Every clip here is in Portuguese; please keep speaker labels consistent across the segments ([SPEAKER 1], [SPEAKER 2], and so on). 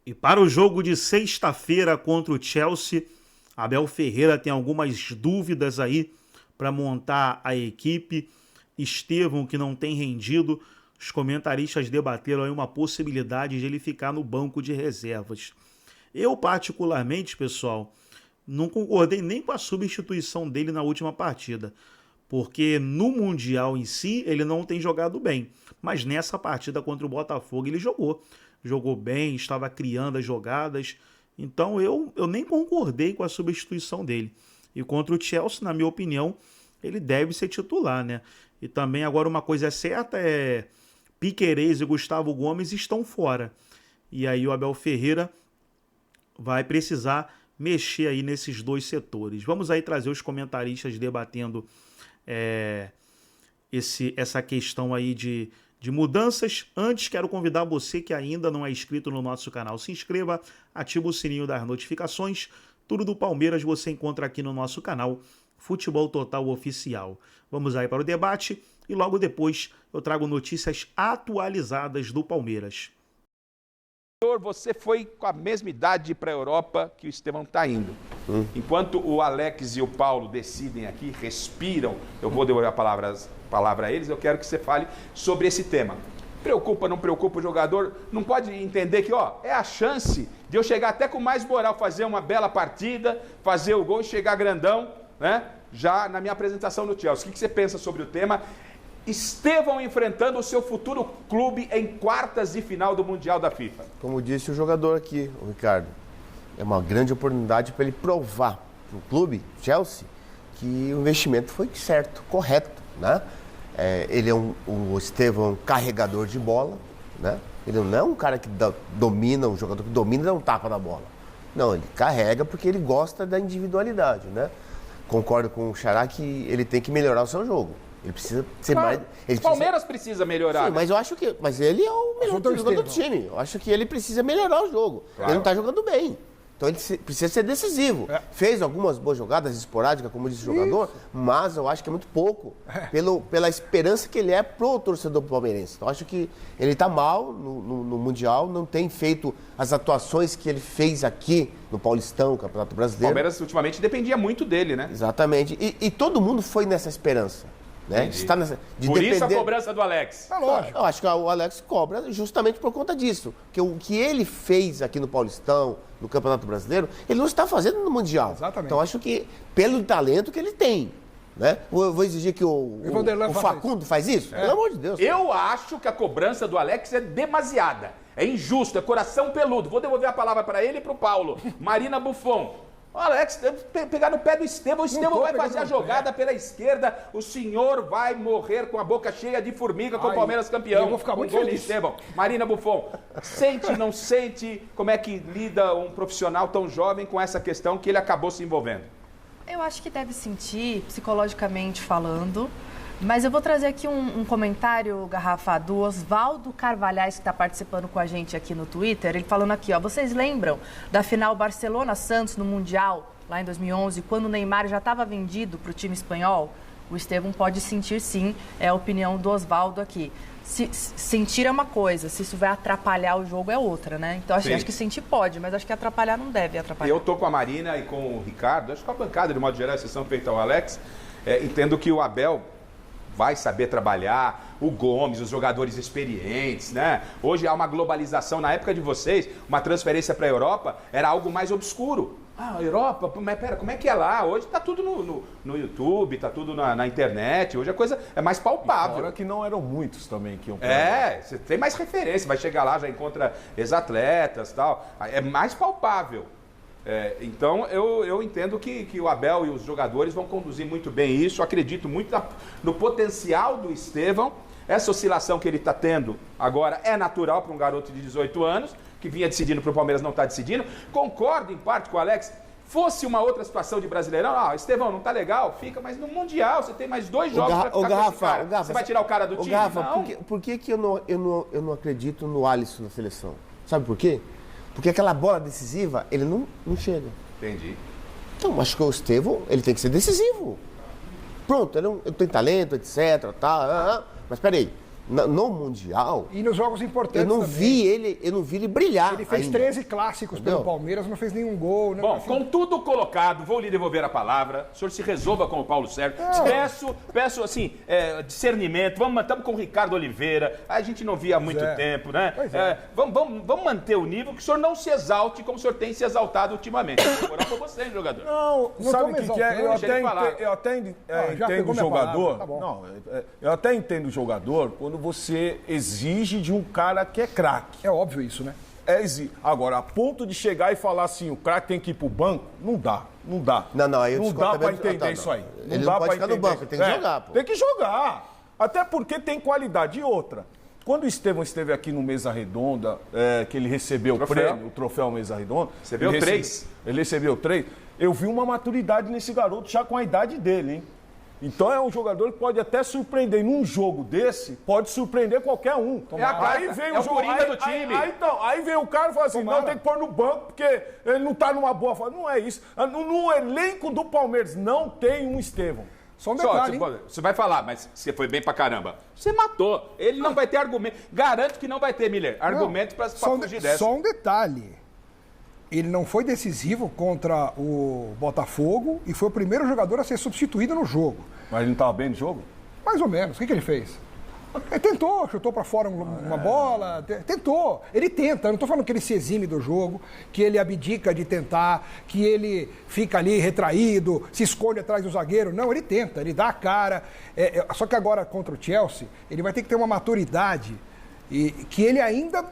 [SPEAKER 1] E para o jogo de sexta-feira contra o Chelsea, Abel Ferreira tem algumas dúvidas aí para montar a equipe. Estevão, que não tem rendido, os comentaristas debateram aí uma possibilidade de ele ficar no banco de reservas. Eu, particularmente, pessoal, não concordei nem com a substituição dele na última partida, porque no Mundial em si ele não tem jogado bem, mas nessa partida contra o Botafogo ele jogou bem, estava criando as jogadas, então eu nem concordei com a substituição dele. E contra o Chelsea, na minha opinião, ele deve ser titular, né? E também agora uma coisa certa é Piquerez e Gustavo Gomes estão fora. E aí o Abel Ferreira vai precisar mexer aí nesses dois setores. Vamos aí trazer os comentaristas debatendo essa questão aí de mudanças. Antes, quero convidar você que ainda não é inscrito no nosso canal, se inscreva, ativa o sininho das notificações. Tudo do Palmeiras você encontra aqui no nosso canal Futebol Total Oficial. Vamos aí para o debate e logo depois eu trago notícias atualizadas do Palmeiras.
[SPEAKER 2] Você foi com a mesma idade para a Europa que o Estevão está indo. Enquanto o Alex e o Paulo decidem aqui, respiram, eu vou devolver a palavra a eles, eu quero que você fale sobre esse tema. Preocupa, não preocupa o jogador? Não pode entender que é a chance de eu chegar até com mais moral, fazer uma bela partida, fazer o gol e chegar grandão, né? Já na minha apresentação no Chelsea. O que você pensa sobre o tema? Estevão enfrentando o seu futuro clube em quartas de final do Mundial da FIFA.
[SPEAKER 3] Como disse o jogador aqui, o Ricardo, é uma grande oportunidade para ele provar para o clube, Chelsea, que o investimento foi certo, correto, né? Ele é o Estevão carregador de bola, né? Ele não é um cara que domina, um jogador que domina e dá um tapa na bola. Não, ele carrega porque ele gosta da individualidade, né? Concordo com o Xará que ele tem que melhorar o seu jogo. Ele precisa ser mais.
[SPEAKER 2] Palmeiras precisa melhorar.
[SPEAKER 3] Sim, mas eu acho que. Mas ele é o melhor jogador do time. Eu acho que ele precisa melhorar o jogo. Claro. Ele não está jogando bem. Então ele precisa ser decisivo. Fez algumas boas jogadas esporádicas, como disse o jogador, mas eu acho que é muito pouco pela esperança que ele é pro torcedor palmeirense. Então eu acho que ele está mal no Mundial, não tem feito as atuações que ele fez aqui no Paulistão, Campeonato Brasileiro.
[SPEAKER 2] O Palmeiras ultimamente dependia muito dele, né?
[SPEAKER 3] Exatamente. E todo mundo foi nessa esperança. Né?
[SPEAKER 2] Está por isso a cobrança do Alex.
[SPEAKER 3] É lógico. Eu acho que o Alex cobra justamente por conta disso. Porque o que ele fez aqui no Paulistão, no Campeonato Brasileiro, ele não está fazendo no Mundial.
[SPEAKER 4] Exatamente.
[SPEAKER 3] Então acho que pelo talento que ele tem. Né? Eu vou exigir que o Facundo faz isso? Pelo amor de Deus.
[SPEAKER 2] Eu acho que a cobrança do Alex é demasiada. É injusto, é coração peludo. Vou devolver a palavra para ele e para o Paulo. Marina Buffon. O Alex, pegar no pé do Estevão, o Estevão vai fazer a jogada pela esquerda, o senhor vai morrer com a boca cheia de formiga com o Palmeiras campeão. Eu
[SPEAKER 4] vou ficar muito feliz.
[SPEAKER 2] Estevão. Marina Buffon, sente, não sente, como é que lida um profissional tão jovem com essa questão que ele acabou se envolvendo?
[SPEAKER 5] Eu acho que deve sentir, psicologicamente falando, mas eu vou trazer aqui um comentário, Garrafa, do Oswaldo Carvalhais, que está participando com a gente aqui no Twitter. Ele falando aqui, vocês lembram da final Barcelona-Santos no Mundial, lá em 2011, quando o Neymar já estava vendido para o time espanhol? O Estevão pode sentir sim, é a opinião do Oswaldo aqui. Sentir é uma coisa, se isso vai atrapalhar o jogo é outra, né? Então acho que sentir pode, mas acho que atrapalhar não deve atrapalhar.
[SPEAKER 2] Eu tô com a Marina e com o Ricardo, acho que a bancada, de modo geral, exceção feita ao Alex, entendo que o Abel vai saber trabalhar, o Gomes, os jogadores experientes, né? Hoje há uma globalização. Na época de vocês, uma transferência para a Europa era algo mais obscuro. Europa, mas pera, como é que é lá? Hoje tá tudo no YouTube, tá tudo na internet, hoje a coisa é mais palpável.
[SPEAKER 4] Fora que não eram muitos também que iam pra
[SPEAKER 2] lá. Você tem mais referência, vai chegar lá, já encontra ex-atletas e tal, é mais palpável. Então eu entendo que o Abel e os jogadores vão conduzir muito bem isso, acredito muito no potencial do Estevão. Essa oscilação que ele está tendo agora é natural para um garoto de 18 anos, que vinha decidindo para o Palmeiras, não está decidindo. Concordo em parte com o Alex, fosse uma outra situação de Brasileirão, Estevão, não tá legal, fica, mas no Mundial você tem mais 2 jogos para ficar com esse cara. Você vai tirar o cara do time?
[SPEAKER 3] Garrafa, por que eu não acredito no Alisson na seleção? Sabe por quê? Porque aquela bola decisiva, ele não chega.
[SPEAKER 2] Entendi.
[SPEAKER 3] Então, acho que o Estevão, ele tem que ser decisivo. Pronto, ele tem talento, etc, tá, mas peraí, no Mundial,
[SPEAKER 6] E nos jogos importantes
[SPEAKER 3] eu não
[SPEAKER 6] também.
[SPEAKER 3] vi ele brilhar.
[SPEAKER 6] Ele fez
[SPEAKER 3] ainda.
[SPEAKER 6] 13 clássicos pelo Palmeiras, não fez nenhum gol. Né?
[SPEAKER 2] Bom, com tudo colocado, vou lhe devolver a palavra. O senhor se resolva com o Paulo Sérgio. Peço assim, discernimento. Estamos com o Ricardo Oliveira. A gente não via há muito tempo, né? Vamos manter o nível, que o senhor não se exalte como o senhor tem se exaltado ultimamente. Agora foi você, jogador.
[SPEAKER 4] Não sabe o que é? Eu até entendo o jogador.
[SPEAKER 6] Tá bom.
[SPEAKER 4] Não, eu até entendo o jogador quando você exige de um cara que é craque.
[SPEAKER 6] É óbvio isso, né?
[SPEAKER 4] Agora, a ponto de chegar e falar assim, o craque tem que ir pro banco, não dá.
[SPEAKER 3] Não, aí eu
[SPEAKER 4] Não
[SPEAKER 3] discordo
[SPEAKER 4] dá pra
[SPEAKER 3] também.
[SPEAKER 4] entender isso aí.
[SPEAKER 3] Ele
[SPEAKER 4] dá
[SPEAKER 3] não pode
[SPEAKER 4] pra
[SPEAKER 3] ficar no
[SPEAKER 4] entender.
[SPEAKER 3] banco, ele tem que jogar, pô.
[SPEAKER 4] Tem que jogar. Até porque tem qualidade. E outra, quando o Estevão esteve aqui no Mesa Redonda, que ele recebeu o troféu Mesa Redonda.
[SPEAKER 2] Recebeu 3.
[SPEAKER 4] Ele recebeu 3. Eu vi uma maturidade nesse garoto já com a idade dele, hein? Então é um jogador que pode até surpreender. Num jogo desse, pode surpreender qualquer um. Aí vem o
[SPEAKER 2] Coringa do time.
[SPEAKER 4] Aí vem o cara e fala assim, não, tem que pôr no banco porque ele não tá numa boa fase. Não é isso. No elenco do Palmeiras não tem um Estevão.
[SPEAKER 6] Só um detalhe,
[SPEAKER 2] você vai falar, mas você foi bem pra caramba. Você matou. Ele não vai ter argumento. Garanto que não vai ter, Miller. Argumento pra fugir dessa.
[SPEAKER 6] Só um detalhe. Ele não foi decisivo contra o Botafogo e foi o primeiro jogador a ser substituído no jogo.
[SPEAKER 4] Mas ele não estava bem no jogo?
[SPEAKER 6] Mais ou menos. O que ele fez? Ele tentou, chutou para fora uma bola, tentou. Ele tenta, eu não estou falando que ele se exime do jogo, que ele abdica de tentar, que ele fica ali retraído, se esconde atrás do zagueiro. Não, ele tenta, ele dá a cara. Só que agora contra o Chelsea, ele vai ter que ter uma maturidade e que ele ainda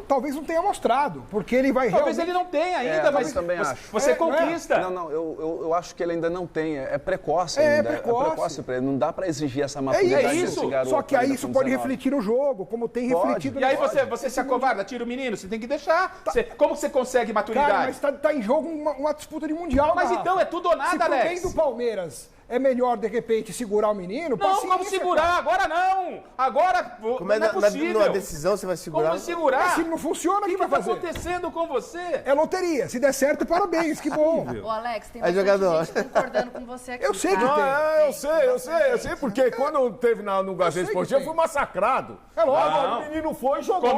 [SPEAKER 6] talvez não tenha mostrado, porque ele vai
[SPEAKER 2] Talvez ele não tenha ainda, mas
[SPEAKER 7] também acho.
[SPEAKER 2] você conquista.
[SPEAKER 7] Não, eu acho que ele ainda não tem. É precoce ainda. É precoce para ele. Não dá para exigir essa maturidade desse garoto.
[SPEAKER 6] Só que aí isso pode refletir no jogo, como tem refletido.
[SPEAKER 2] E aí você se acovarda, tira o menino, você tem que deixar. Como você consegue maturidade?
[SPEAKER 6] Cara, mas tá em jogo uma disputa de mundial.
[SPEAKER 2] Mas então é tudo ou nada, Alex.
[SPEAKER 6] Se pro bem do Palmeiras é melhor, de repente, segurar o menino?
[SPEAKER 2] Não, como segurar? Agora não! Agora não é possível.
[SPEAKER 3] Numa decisão você vai segurar?
[SPEAKER 2] Como segurar?
[SPEAKER 6] Mas se não funciona, o que vai fazer?
[SPEAKER 2] O que está acontecendo com você?
[SPEAKER 6] É loteria. Se der certo, parabéns, que bom.
[SPEAKER 5] Ô, Alex, tem
[SPEAKER 3] jogador.
[SPEAKER 5] gente concordando com você aqui.
[SPEAKER 6] Eu sei que
[SPEAKER 5] tem.
[SPEAKER 4] Eu sei, porque quando teve no Gazeta Esportiva, eu fui massacrado.
[SPEAKER 6] É lógico.
[SPEAKER 4] Agora o menino foi e jogou.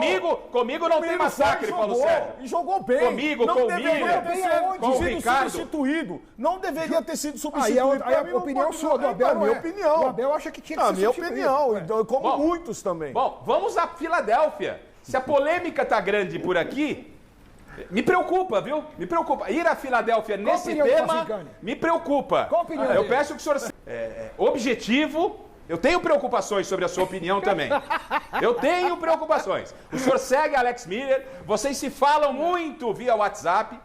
[SPEAKER 2] Comigo não tem massacre, Paulo Sérgio.
[SPEAKER 4] E jogou bem.
[SPEAKER 2] Comigo,
[SPEAKER 4] deveria ter sido
[SPEAKER 2] substituído.
[SPEAKER 4] Não deveria ter sido
[SPEAKER 6] Aí
[SPEAKER 4] substituído.
[SPEAKER 6] a opinião sua, do Abel,
[SPEAKER 4] minha opinião.
[SPEAKER 6] O Abel acha que tinha que
[SPEAKER 4] A
[SPEAKER 6] ser
[SPEAKER 4] minha
[SPEAKER 6] substituído.
[SPEAKER 4] opinião, como muitos também.
[SPEAKER 2] Bom, vamos a Filadélfia. Se a polêmica tá grande por aqui, me preocupa, viu? Me preocupa. Ir a Filadélfia nesse tema me preocupa.
[SPEAKER 6] Qual a opinião
[SPEAKER 2] Eu
[SPEAKER 6] dele?
[SPEAKER 2] peço que o senhor seja objetivo. Eu tenho preocupações sobre a sua opinião também. Eu tenho preocupações. O senhor segue Alex Miller, vocês se falam muito via WhatsApp,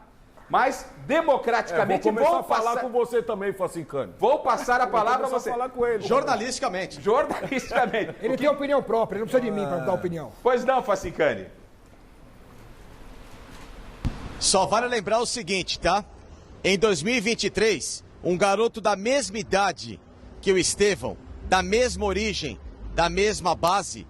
[SPEAKER 2] mas democraticamente
[SPEAKER 4] vou começar a falar com você também, Facincani.
[SPEAKER 2] Vou passar a palavra a você.
[SPEAKER 4] Falar com ele.
[SPEAKER 8] Jornalisticamente.
[SPEAKER 6] Ele tem opinião própria, ele não precisa de mim para dar opinião.
[SPEAKER 2] Pois não, Facincani.
[SPEAKER 8] Só vale lembrar o seguinte, tá? Em 2023, um garoto da mesma idade que o Estevão, da mesma origem, da mesma base,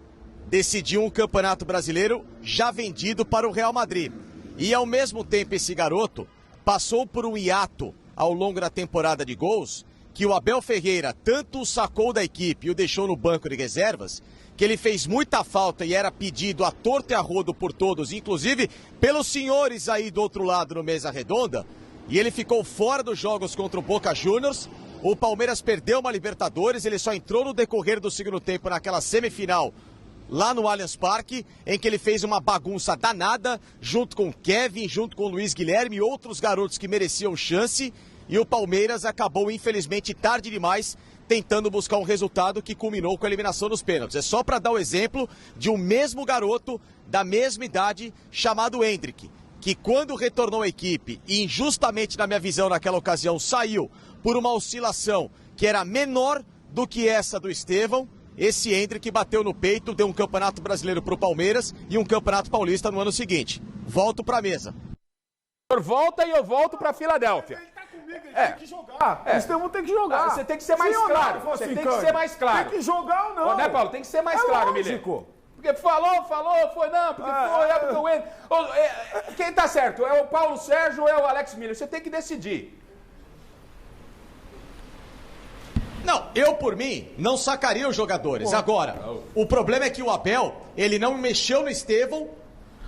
[SPEAKER 8] decidiu um campeonato brasileiro já vendido para o Real Madrid. E ao mesmo tempo esse garoto passou por um hiato ao longo da temporada de gols, que o Abel Ferreira tanto o sacou da equipe e o deixou no banco de reservas, que ele fez muita falta e era pedido a torto e a rodo por todos, inclusive pelos senhores aí do outro lado no Mesa Redonda, e ele ficou fora dos jogos contra o Boca Juniors. O Palmeiras perdeu uma Libertadores, ele só entrou no decorrer do segundo tempo naquela semifinal lá no Allianz Parque, em que ele fez uma bagunça danada, junto com Kevin, junto com Luiz Guilherme e outros garotos que mereciam chance, e o Palmeiras acabou, infelizmente, tarde demais, tentando buscar um resultado que culminou com a eliminação nos pênaltis. É só para dar o exemplo de um mesmo garoto, da mesma idade, chamado Hendrick, que quando retornou à equipe, e injustamente na minha visão naquela ocasião, saiu por uma oscilação que era menor do que essa do Estevão. Esse Hendrick bateu no peito, deu um campeonato brasileiro para o Palmeiras e um campeonato paulista no ano seguinte. Volto para a mesa.
[SPEAKER 2] O senhor volta e eu volto para Filadélfia.
[SPEAKER 4] Ele tá comigo, ele tem que jogar. O Estevão tem que jogar.
[SPEAKER 2] Você tem que ser mais claro. Você tem que ser mais claro.
[SPEAKER 4] Tem que jogar ou não?
[SPEAKER 2] Né, Paulo? Tem que ser mais claro, Miller. Porque falou, foi não, porque foi, o Hendrick. Quem tá certo? É o Paulo Sérgio ou é o Alex Miller? Você tem que decidir.
[SPEAKER 8] Não, eu por mim não sacaria os jogadores. Agora, o problema é que o Abel, ele não mexeu no Estevão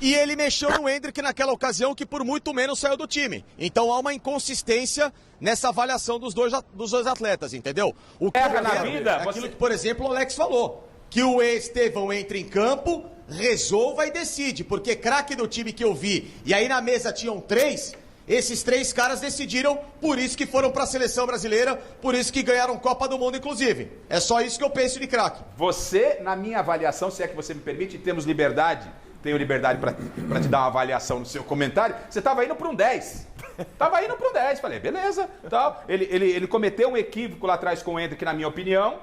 [SPEAKER 8] e ele mexeu no Endrick naquela ocasião que por muito menos saiu do time. Então há uma inconsistência nessa avaliação dos dois atletas, entendeu? O que
[SPEAKER 2] na vida,
[SPEAKER 8] é aquilo que, por exemplo, o Alex falou, que o Estevão entra em campo, resolva e decide, porque craque do time que eu vi, e aí na mesa tinham 3, esses 3 caras decidiram, por isso que foram para a seleção brasileira, por isso que ganharam Copa do Mundo, inclusive. É só isso que eu penso de craque.
[SPEAKER 2] Você, na minha avaliação, se é que você me permite, temos liberdade, tenho liberdade para te dar uma avaliação no seu comentário, você estava indo para um 10. Tava indo para um 10, falei, beleza. Tal. Ele cometeu um equívoco lá atrás com o Endrick, na minha opinião,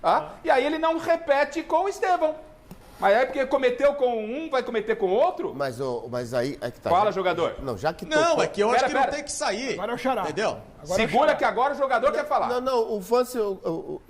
[SPEAKER 2] tá? E aí ele não repete com o Estevão. Mas aí porque cometeu com um, vai cometer com outro?
[SPEAKER 3] Mas aí que tá.
[SPEAKER 2] Fala, jogador.
[SPEAKER 3] Não, já que
[SPEAKER 8] não, é que eu acho que não tem que sair.
[SPEAKER 6] Agora é o xará.
[SPEAKER 8] Entendeu?
[SPEAKER 2] Segura que agora o jogador quer falar.
[SPEAKER 3] Não, o Vance, eu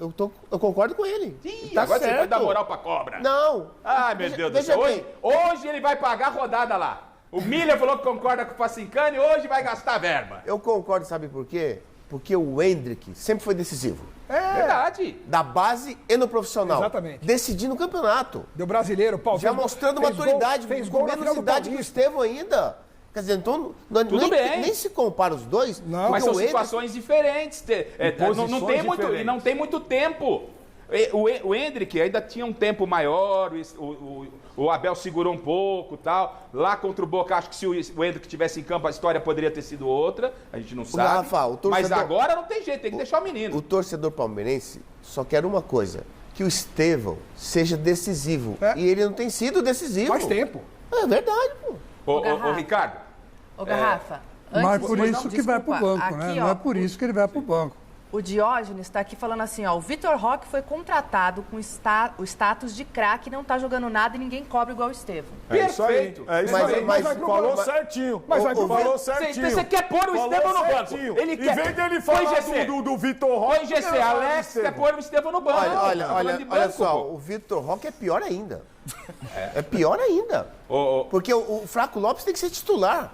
[SPEAKER 3] concordo com ele.
[SPEAKER 2] Sim,
[SPEAKER 3] tá
[SPEAKER 2] agora
[SPEAKER 3] certo.
[SPEAKER 2] você vai dar moral pra cobra.
[SPEAKER 3] Não.
[SPEAKER 2] Ai, meu Deus do céu. Hoje ele vai pagar a rodada lá. O Miller falou que concorda com o Facincani, hoje vai gastar verba.
[SPEAKER 3] Eu concordo, sabe por quê? Porque o Endrick sempre foi decisivo.
[SPEAKER 2] Verdade.
[SPEAKER 3] Da base e no profissional.
[SPEAKER 6] Exatamente.
[SPEAKER 3] Decidindo o campeonato.
[SPEAKER 6] Deu brasileiro, Paulo.
[SPEAKER 3] Já mostrando maturidade,
[SPEAKER 6] fez gol
[SPEAKER 3] com menos idade que o Estevão ainda. Quer dizer, então
[SPEAKER 2] Tudo bem.
[SPEAKER 3] nem se compara os dois.
[SPEAKER 6] Não,
[SPEAKER 2] mas são situações diferentes. Não tem muito tempo. O Endrick ainda tinha um tempo maior, o Abel segurou um pouco, tal. Lá contra o Boca, acho que se o Endrick tivesse em campo, a história poderia ter sido outra. A gente não sabe.
[SPEAKER 3] Rafa,
[SPEAKER 2] mas agora não tem jeito, tem que deixar o menino.
[SPEAKER 3] O torcedor palmeirense só quer uma coisa, que o Estevão seja decisivo. E ele não tem sido decisivo.
[SPEAKER 6] Faz tempo.
[SPEAKER 3] É verdade, pô.
[SPEAKER 2] Ô, Ricardo.
[SPEAKER 5] Ô, Garrafa.
[SPEAKER 9] Mas por isso que vai pro banco, né? Não é por isso que ele vai pro banco.
[SPEAKER 5] O Diógenes está aqui falando assim, ó, o Vitor Roque foi contratado com o status de craque, não tá jogando nada e ninguém cobra igual o Estevão.
[SPEAKER 2] Perfeito.
[SPEAKER 4] É isso aí. Mas falou certinho. Falou certinho.
[SPEAKER 2] Você quer pôr o Estevão no banco. Ele quer.
[SPEAKER 4] Em vez dele falar do Vitor Roque...
[SPEAKER 2] Põe GC, Alex quer pôr o Estevão no banco.
[SPEAKER 3] Olha só, o Vitor Roque é pior ainda. É pior ainda. Porque o Flaco Lopes tem que ser titular.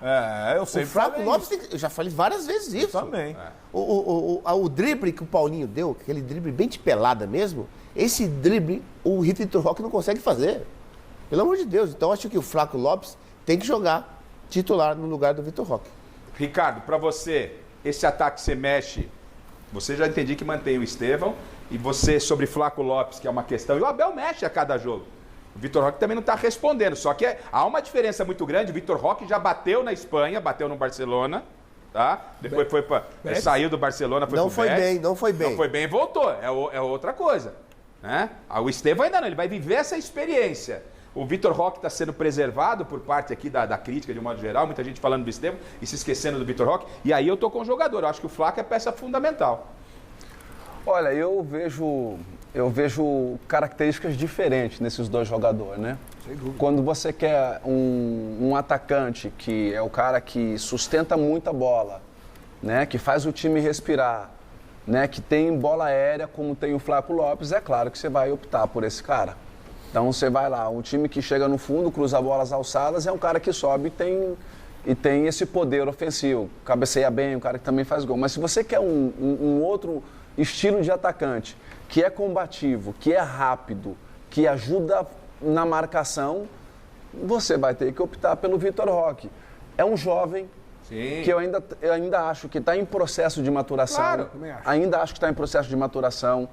[SPEAKER 4] Eu sei.
[SPEAKER 3] O Flaco Lopes tem que... Eu já falei várias vezes isso.
[SPEAKER 4] Eu também.
[SPEAKER 3] O drible que o Paulinho deu, aquele drible bem de pelada mesmo, esse drible o Vitor Roque não consegue fazer. Pelo amor de Deus. Então acho que o Flaco Lopes tem que jogar titular no lugar do Vitor Roque.
[SPEAKER 2] Ricardo, para você, esse ataque você mexe, você já entendi que mantém o Estevão, e você sobre Flaco Lopes, que é uma questão, e o Abel mexe a cada jogo. O Vitor Roque também não está respondendo, só que há uma diferença muito grande. O Vitor Roque já bateu na Espanha, bateu no Barcelona, tá? Depois saiu do Barcelona, foi pro Betis.
[SPEAKER 3] Não foi bem.
[SPEAKER 2] Não foi bem e voltou, é outra coisa, né? O Estevão ainda não, ele vai viver essa experiência. O Vitor Roque está sendo preservado por parte aqui da crítica, de um modo geral, muita gente falando do Estevão e se esquecendo do Vitor Roque, e aí eu tô com o jogador, eu acho que o Flaco é peça fundamental.
[SPEAKER 7] Olha, eu vejo características diferentes nesses dois jogadores, né? Quando você quer um atacante que é o cara que sustenta muita bola, né? Que faz o time respirar, né? Que tem bola aérea como tem o Flaco Lopes, é claro que você vai optar por esse cara. Então você vai lá, um time que chega no fundo, cruza bolas alçadas, é um cara que sobe e tem esse poder ofensivo, cabeceia bem, um cara que também faz gol. Mas se você quer um outro estilo de atacante, que é combativo, que é rápido, que ajuda na marcação, você vai ter que optar pelo Vitor Roque. É um jovem. Sim. Que eu ainda acho que está em processo de maturação.
[SPEAKER 2] Claro,
[SPEAKER 6] também acho.
[SPEAKER 7] Ainda acho que está em processo de maturação.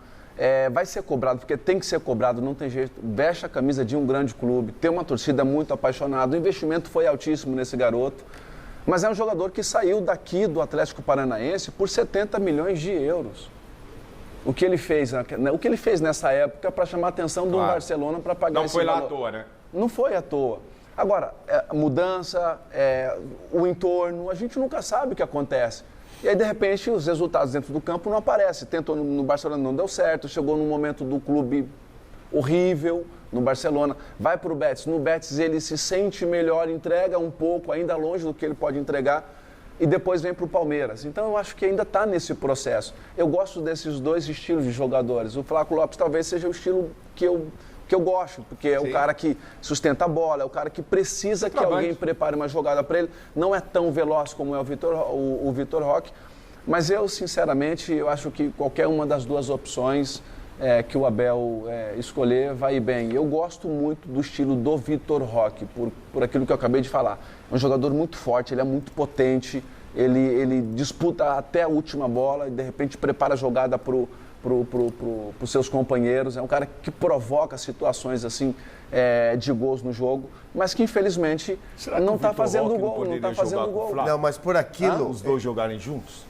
[SPEAKER 7] Vai ser cobrado, porque tem que ser cobrado, não tem jeito. Veste a camisa de um grande clube, tem uma torcida muito apaixonada. O investimento foi altíssimo nesse garoto. Mas é um jogador que saiu daqui do Atlético Paranaense por 70 milhões de euros. O que ele fez nessa época para chamar a atenção do Barcelona para pagar esse valor.
[SPEAKER 2] Não foi lá à toa, né?
[SPEAKER 7] Não foi à toa. Agora, mudança, o entorno, a gente nunca sabe o que acontece. E aí, de repente, os resultados dentro do campo não aparecem. Tentou no Barcelona, não deu certo. Chegou num momento do clube horrível no Barcelona. Vai para o Betis. No Betis, ele se sente melhor, entrega um pouco, ainda longe do que ele pode entregar. E depois vem para o Palmeiras. Então, eu acho que ainda está nesse processo. Eu gosto desses dois estilos de jogadores. O Flaco Lopes talvez seja o estilo que eu gosto, porque é o cara que sustenta a bola, é o cara que precisa que alguém prepare uma jogada para ele. Não é tão veloz como é o Vitor Roque, Mas eu, sinceramente, eu acho que qualquer uma das duas opções que o Abel escolher vai bem. Eu gosto muito do estilo do Vitor Roque, por aquilo que eu acabei de falar. É um jogador muito forte, ele é muito potente, ele disputa até a última bola e, de repente, prepara a jogada para os seus companheiros. É um cara que provoca situações assim de gols no jogo, mas que infelizmente não está fazendo gol. Não está fazendo gol.
[SPEAKER 3] Não, mas por aquilo...
[SPEAKER 4] Os dois jogarem juntos?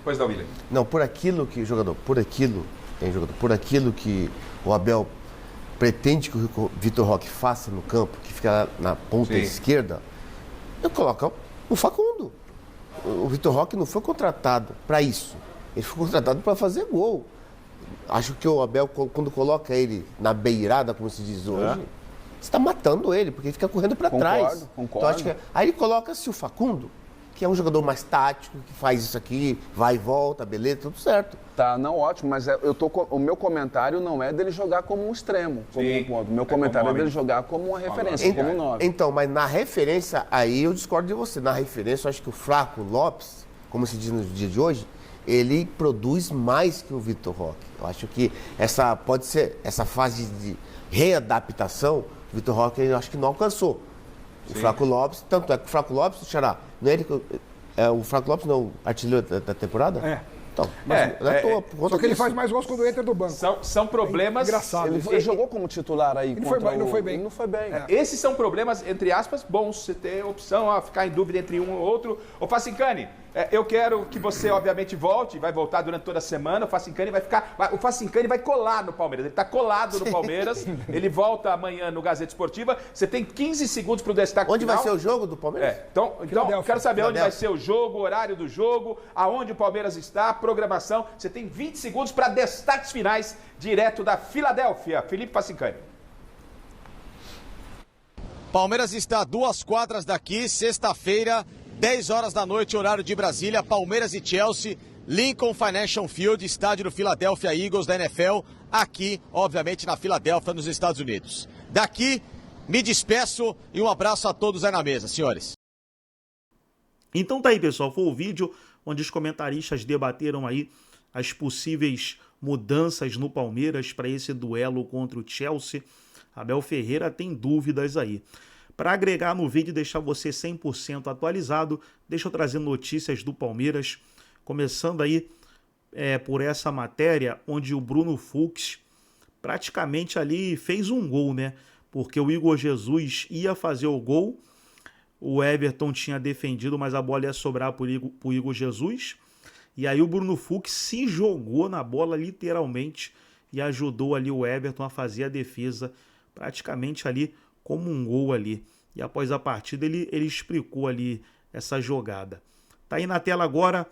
[SPEAKER 2] Pois não, William.
[SPEAKER 3] Não, por aquilo que que o Abel pretende que o Vitor Roque faça no campo, que fica na ponta esquerda, eu coloco o Facundo. O Vitor Roque não foi contratado para isso. Ele foi contratado para fazer gol. Acho que o Abel, quando coloca ele na beirada, como se diz hoje, você está matando ele, porque ele fica correndo para trás.
[SPEAKER 7] Concordo.
[SPEAKER 3] Então, aí ele coloca-se o Facundo, que é um jogador mais tático, que faz isso aqui, vai e volta, beleza, tudo certo.
[SPEAKER 7] Tá, não, ótimo, mas o meu comentário não é dele jogar como um extremo, como um ponto. O meu comentário é dele jogar como uma referência, como um 9.
[SPEAKER 3] Então, mas na referência, aí eu discordo de você. Na referência, eu acho que o Flaco Lopes, como se diz no dia de hoje, ele produz mais que o Vitor Roque. Eu acho que essa pode ser essa fase de readaptação, o Vitor Roque eu acho que não alcançou. O Flaco Lopes, tanto é que o Flaco Lopes, Xará, não é ele que o Flaco Lopes não artilheiro da temporada? Então,
[SPEAKER 6] só que ele faz mais gols quando entra do banco.
[SPEAKER 2] São problemas...
[SPEAKER 6] Engraçado.
[SPEAKER 7] Ele jogou como titular aí.
[SPEAKER 6] Não foi bem.
[SPEAKER 7] Não foi bem.
[SPEAKER 2] Esses são problemas, entre aspas, bons. Você ter opção, ficar em dúvida entre um ou outro. Ô Facincani, eu quero que você, obviamente, volte, vai voltar durante toda a semana. O Facincani vai colar no Palmeiras. Ele está colado no Palmeiras. Ele volta amanhã no Gazeta Esportiva. Você tem 15 segundos para o destaque
[SPEAKER 3] Onde
[SPEAKER 2] final.
[SPEAKER 3] vai ser o jogo do Palmeiras?
[SPEAKER 2] Então eu quero saber onde vai ser o jogo, o horário do jogo, aonde o Palmeiras está, a programação. Você tem 20 segundos para destaques finais, direto da Filadélfia. Felipe Facincani.
[SPEAKER 8] Palmeiras está a 2 quadras daqui, sexta-feira, 10 horas da noite, horário de Brasília, Palmeiras e Chelsea, Lincoln Financial Field, estádio do Philadelphia Eagles da NFL, aqui, obviamente, na Filadélfia, nos Estados Unidos. Daqui, me despeço e um abraço a todos aí na mesa, senhores.
[SPEAKER 1] Então tá aí, pessoal, foi o vídeo onde os comentaristas debateram aí as possíveis mudanças no Palmeiras para esse duelo contra o Chelsea. Abel Ferreira tem dúvidas aí. Para agregar no vídeo e deixar você 100% atualizado, deixa eu trazer notícias do Palmeiras, começando aí por essa matéria, onde o Bruno Fux praticamente ali fez um gol, né? Porque o Igor Jesus ia fazer o gol, o Everton tinha defendido, mas a bola ia sobrar para o Igor Jesus, e aí o Bruno Fux se jogou na bola literalmente e ajudou ali o Everton a fazer a defesa praticamente ali como um gol ali. E após a partida ele explicou ali essa jogada. Tá aí na tela agora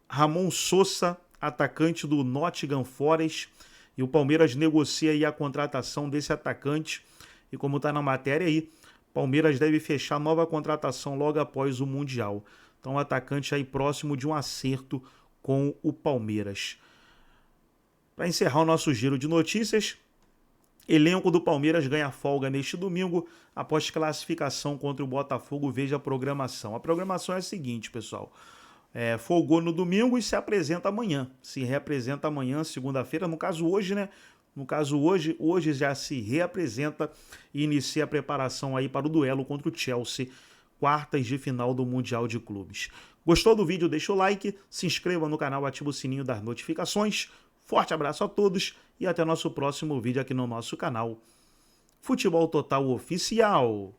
[SPEAKER 1] Ramon Sosa, atacante do Nottingham Forest, e o Palmeiras negocia aí a contratação desse atacante, e como tá na matéria aí, Palmeiras deve fechar nova contratação logo após o Mundial. Então o atacante aí próximo de um acerto com o Palmeiras. Para encerrar o nosso giro de notícias, elenco do Palmeiras ganha folga neste domingo após classificação contra o Botafogo. Veja a programação. A programação é a seguinte, pessoal. Folgou no domingo e se apresenta amanhã. Se reapresenta amanhã, segunda-feira. No caso hoje, né? No caso hoje já se reapresenta e inicia a preparação aí para o duelo contra o Chelsea, quartas de final do Mundial de Clubes. Gostou do vídeo? Deixa o like, se inscreva no canal, ativa o sininho das notificações. Forte abraço a todos e até nosso próximo vídeo aqui no nosso canal Futebol Total Oficial.